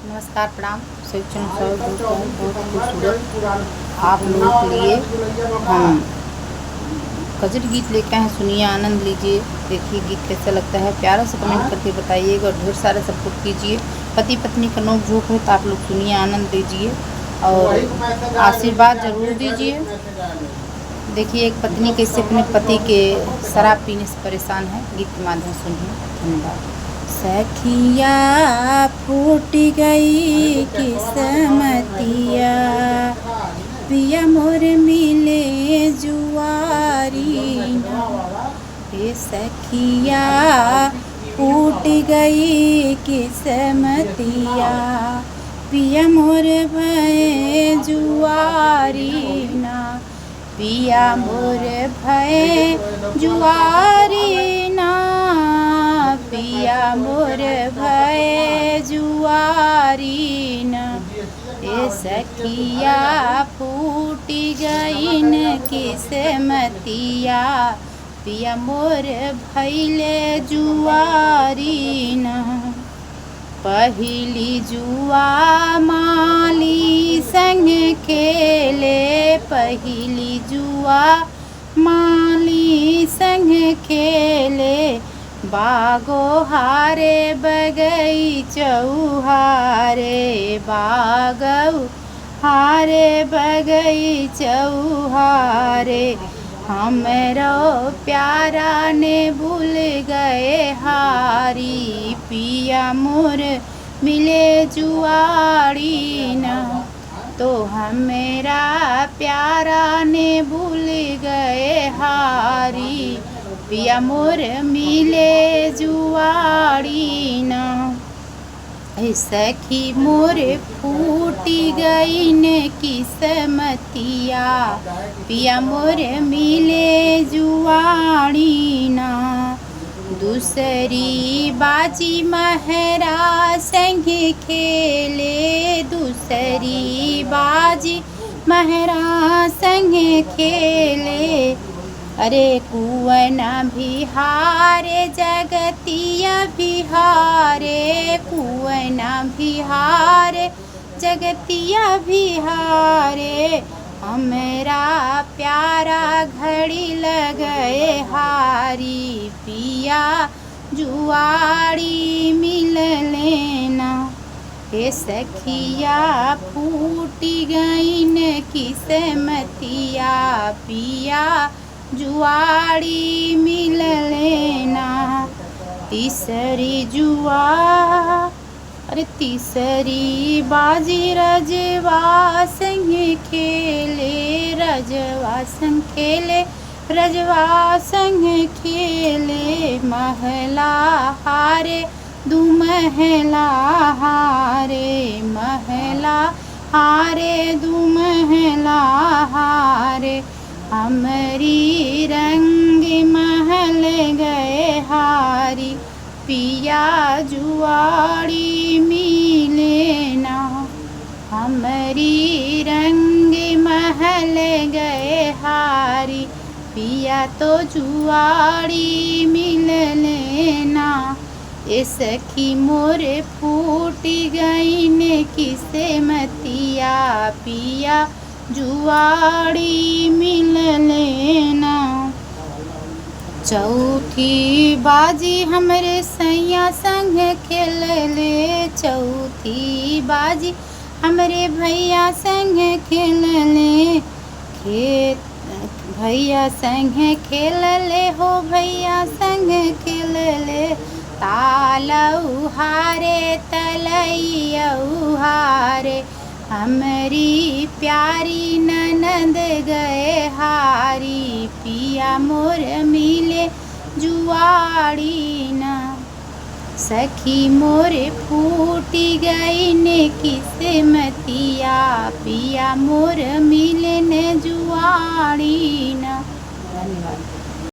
नमस्कार, प्रणाम। सेक्शन बहुत खूबसूरत आप लोगों के लिए हम गजल गीत लेके आए हैं। सुनिए, आनंद लीजिए, देखिए गीत कैसा लगता है। प्यारा से कमेंट करके बताइएगा और ढेर सारे सपोर्ट कीजिए। पति पत्नी का नोक झोंक है तो आप लोग सुनिए, आनंद लीजिए और आशीर्वाद ज़रूर दीजिए। देखिए एक पत्नी कैसे अपने पति के शराब पीने से परेशान है। गीत के माध्यम से सुनिए। धन्यवाद। सखिया फूट गई किस्मतिया, पिया मोर मिले जुआरी। हे सखिया फूट गई किस्मतिया, पिया मोर भय जुआरी ना। पिया मोर भय जुआरी ना, पिया मोर भय जुआरी ना। ए सखिया फूटी गईन किस्मतिया, पिया मोर भैले जुआरी ना। पहली जुआ माली संग खेले, पहली जुआ माली संग खेले। बागो हारे बगीचऊ हारे, बागऊ हारे बगीचऊ हारे। हमरो प्यारा ने भूल गए हारी, पिया मोर मिले जुआरी ना। तो हमेरा प्यारा ने भूल गए हारी, पिया मोर मिले जुआरी ना। सखी मोर फूटी गई न किस्मतिया, पिया मोर मिले जुआरी ना। दूसरी बाजी महरा संग खेले, दूसरी बाजी महरा संग खेले। अरे कुवना बिहारे जगतिया बिहारे, कुवना बिहारे जगतिया बिहारे। हमारा प्यारा घड़ी लगए हारी, पिया जुआरी मिल लेना। हे सखिया फूटी गईन किस्मतिया, पिया जुआरी मिल लेना। तीसरी जुआ, अरे तीसरी बाजी रजवा संग खेले, रजवा संग खेले, रजवा संग खेले। महला हारे दू महला हारे, महला हारे दू महला हारे। हमरी रंग महल गए हारी, पिया जुआरी मिले ना। हमरी रंग महल गए हारी, पिया तो जुआरी मिल लेना। ए सखी मोर फूटी गईन किस्मतिया, पिया जुआरी मिल लेना। चौथी बाजी हमरे सैया संग खेल ले, चौथी बाजी हमरे भैया संग खेल ले। भैया संग खेल ले हो, भैया संग खेल ले। तालऊ हारे तलैयऊ हारे, हमरी प्यारी ननद गए हारी, पिया मोर मिले जुआरी ना। सखी मोर फूटी गई न किस्मतिया, पिया मोर मिले न जुआरी ना। धन्यवाद।